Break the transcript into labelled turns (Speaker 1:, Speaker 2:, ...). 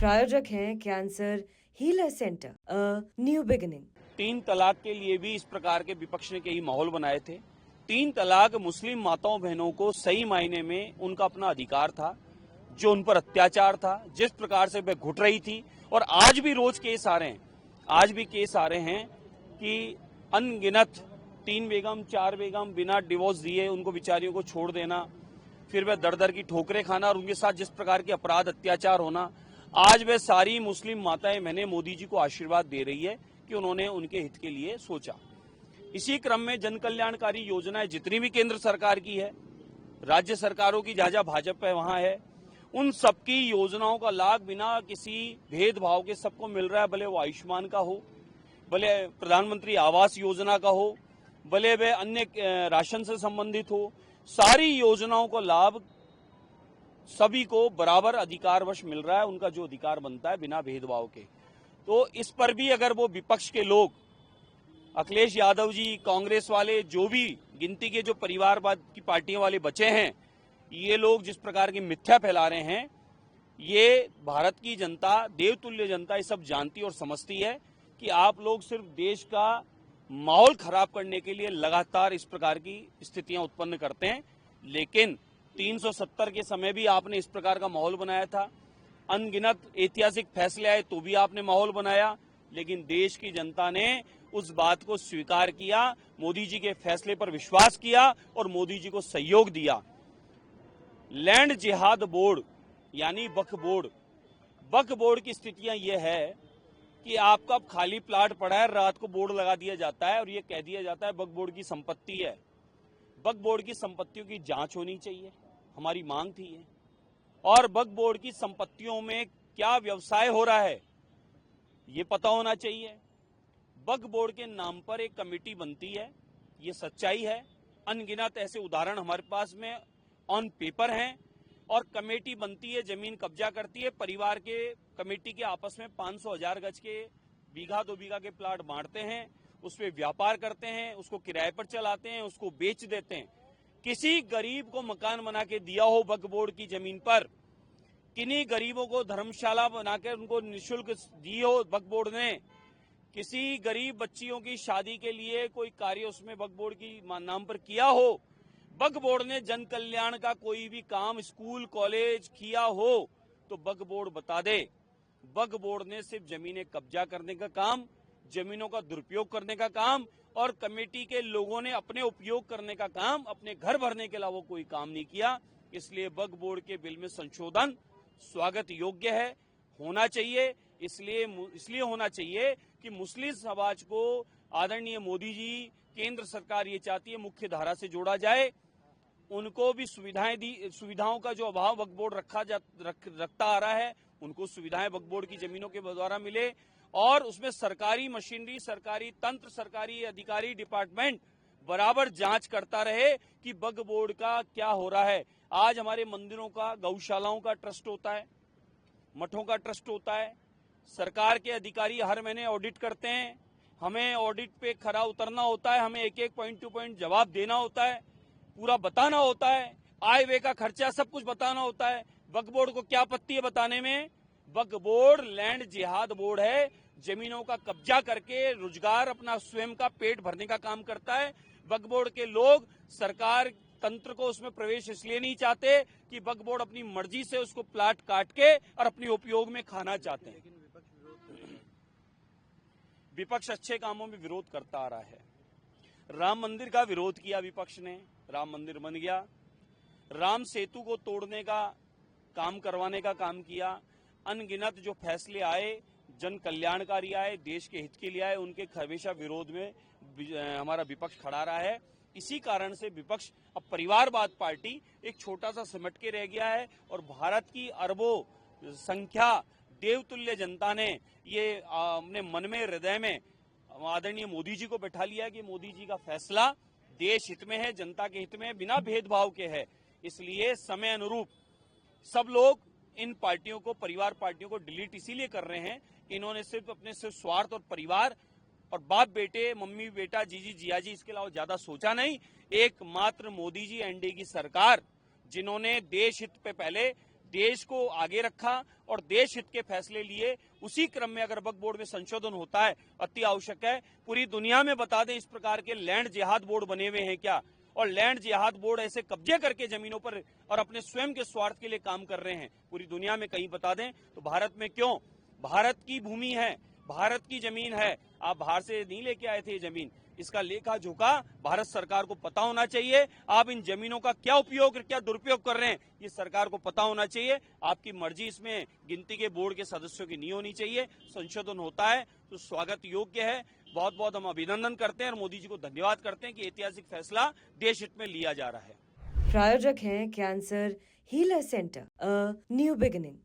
Speaker 1: प्रायोजक हैं cancer healer centre, a new beginning.
Speaker 2: 3 तलाक के लिए भी इस प्रकार के विपक्ष ने कई माहौल बनाए थे। 3 तलाक मुस्लिम माताओं बहनों को सही मायने में उनका अपना अधिकार था, जो उन पर अत्याचार था, जिस प्रकार से वह घुट रही थी। और आज भी रोज केस आ रहे हैं, आज भी केस आ रहे हैं कि अनगिनत 3 बेगम 4 बेगम बिना डिवोर्स दिए उनको बिचारियों को छोड़ देना, फिर वह दर दर की ठोकरें खाना और उनके साथ जिस प्रकार के अपराध अत्याचार होना। आज वह सारी मुस्लिम माताएं बहनें मोदी जी को आशीर्वाद दे रही है कि उन्होंने उनके हित के लिए सोचा। इसी क्रम में जन कल्याणकारी योजनाएं जितनी भी केंद्र सरकार की है, राज्य सरकारों की जहां जहां भाजपा है वहां है, उन सबकी योजनाओं का लाभ बिना किसी भेदभाव के सबको मिल रहा है। भले वो आयुष्मान का हो, भले प्रधानमंत्री आवास योजना का हो, भले वे अन्य राशन से संबंधित हो, सारी योजनाओं का लाभ सभी को बराबर अधिकारवश मिल रहा है, उनका जो अधिकार बनता है बिना भेदभाव के। तो इस पर भी अगर वो विपक्ष के लोग, अखिलेश यादव जी, कांग्रेस वाले, जो भी गिनती के जो परिवारवाद की पार्टियों वाले बचे हैं, ये लोग जिस प्रकार की मिथ्या फैला रहे हैं, ये भारत की जनता, देवतुल्य जनता ये सब जानती और समझती है कि आप लोग सिर्फ देश का माहौल खराब करने के लिए लगातार इस प्रकार की स्थितियां उत्पन्न करते हैं। लेकिन 370 के समय भी आपने इस प्रकार का माहौल बनाया था, अनगिनत ऐतिहासिक फैसले आए तो भी आपने माहौल बनाया, लेकिन देश की जनता ने उस बात को स्वीकार किया, मोदी जी के फैसले पर विश्वास किया और मोदी जी को सहयोग दिया। लैंड जिहाद बोर्ड यानी वक्फ बोर्ड की स्थितियां यह है कि आपका खाली प्लाट पड़ा है, रात को बोर्ड लगा दिया जाता है और यह कह दिया जाता है वक्फ बोर्ड की संपत्ति है। वक्फ बोर्ड की संपत्तियों की जांच होनी चाहिए, हमारी मांग थी ये। और वक्फ बोर्ड की संपत्तियों में क्या व्यवसाय हो रहा है ये पता होना चाहिए। वक्फ बोर्ड के नाम पर एक कमेटी बनती है, ये सच्चाई है। अनगिनत ऐसे उदाहरण हमारे पास में ऑन पेपर हैं। और कमेटी बनती है, जमीन कब्जा करती है, परिवार के कमेटी के आपस में 500,000 गज के बीघा 2 बीघा के प्लाट बांटते हैं, उसपे व्यापार करते हैं, उसको किराए पर चलाते हैं, उसको बेच देते हैं। किसी गरीब को मकान बना के दिया हो वक्फ बोर्ड की जमीन पर, किन्हीं गरीबों को धर्मशाला बनाकर उनको निःशुल्क दी हो वक्फ बोर्ड ने, किसी गरीब बच्चियों की शादी के लिए कोई कार्य उसमें वक्फ बोर्ड की नाम पर किया हो, वक्फ बोर्ड ने जन कल्याण का कोई भी काम स्कूल कॉलेज किया हो तो वक्फ बोर्ड बता दे। वक्फ बोर्ड ने सिर्फ जमीनें कब्जा करने का काम, जमीनों का दुरुपयोग करने का काम और कमेटी के लोगों ने अपने उपयोग करने का काम, अपने घर भरने के अलावा कोई काम नहीं किया। इसलिए वक्फ बोर्ड के बिल में संशोधन स्वागत योग्य है, होना चाहिए। इसलिए होना चाहिए कि मुस्लिम समाज को आदरणीय मोदी जी, केंद्र सरकार ये चाहती है मुख्य धारा से जोड़ा जाए, उनको भी सुविधाओं का जो अभाव वक्फ बोर्ड रखता आ रहा है, उनको सुविधाएं वक्फ बोर्ड की जमीनों के द्वारा मिले और उसमें सरकारी मशीनरी, सरकारी तंत्र, सरकारी अधिकारी, डिपार्टमेंट बराबर जांच करता रहे कि वक्फ बोर्ड का क्या हो रहा है। आज हमारे मंदिरों का, गौशालाओं का ट्रस्ट होता है, मठों का ट्रस्ट होता है, सरकार के अधिकारी हर महीने ऑडिट करते हैं, हमें ऑडिट पे खरा उतरना होता है, हमें एक एक पॉइंट टू पॉइंट जवाब देना होता है, पूरा बताना होता है, आय व्यय का खर्चा सब कुछ बताना होता है। वक्फ बोर्ड को क्या आपत्ति है बताने में? वक्फ बोर्ड लैंड जिहाद बोर्ड है, जमीनों का कब्जा करके रोजगार अपना स्वयं का पेट भरने का काम करता है। वक्फ बोर्ड के लोग सरकार तंत्र को उसमें प्रवेश इसलिए नहीं चाहते कि वक्फ बोर्ड अपनी मर्जी से उसको प्लाट काट के और अपने उपयोग में खाना चाहते हैं। विपक्ष अच्छे कामों में विरोध करता आ रहा है। राम मंदिर का विरोध किया विपक्ष ने, राम मंदिर बन गया। राम सेतु को तोड़ने का काम करवाने का काम किया। अनगिनत जो फैसले आए, जन कल्याणकारी आए, देश के हित के लिए आए, उनके हमेशा विरोध में हमारा विपक्ष खड़ा रहा है। इसी कारण से विपक्ष अब परिवारवाद पार्टी एक छोटा सा सिमट के रह गया है और भारत की अरबों संख्या देवतुल्य जनता ने ये अपने मन में, हृदय में आदरणीय मोदी जी को बैठा लिया कि मोदी जी का फैसला देश हित में है, जनता के हित में है, बिना भेदभाव के है। इसलिए समय अनुरूप सब लोग इन पार्टियों को, परिवार पार्टियों को डिलीट इसीलिए कर रहे हैं कि इन्होंने सिर्फ अपने स्वार्थ और परिवार और बाप बेटे, मम्मी बेटा, जीजी जियाजी, इसके अलावा ज्यादा सोचा नहीं। एकमात्र मोदी जी, एनडीए की सरकार, जिन्होंने देश हित पे पहले, देश को आगे रखा और देश हित के फैसले लिए। उसी क्रम में अगर वक्फ बोर्ड में संशोधन होता है, अति आवश्यक है। पूरी दुनिया में बता दें इस प्रकार के लैंड जिहाद बोर्ड बने हुए हैं क्या, और लैंड जिहाद बोर्ड ऐसे कब्जे करके जमीनों पर और अपने स्वयं के स्वार्थ के लिए काम कर रहे हैं, पूरी दुनिया में कहीं बता दें। तो भारत में क्यों? भारत की भूमि है, भारत की जमीन है, आप बाहर से नहीं लेके आए थे ये जमीन। इसका लेखा जोखा भारत सरकार को पता होना चाहिए। आप इन जमीनों का क्या उपयोग क्या दुरुपयोग कर रहे हैं, ये सरकार को पता होना चाहिए। आपकी मर्जी इसमें गिनती के बोर्ड के सदस्यों की नहीं होनी चाहिए। संशोधन होता है तो स्वागत योग्य है। बहुत बहुत हम अभिनंदन करते हैं और मोदी जी को धन्यवाद करते हैं कि ऐतिहासिक फैसला देश हित में लिया जा रहा है।
Speaker 1: प्रायोजक हैं cancer healer centre, a new beginning.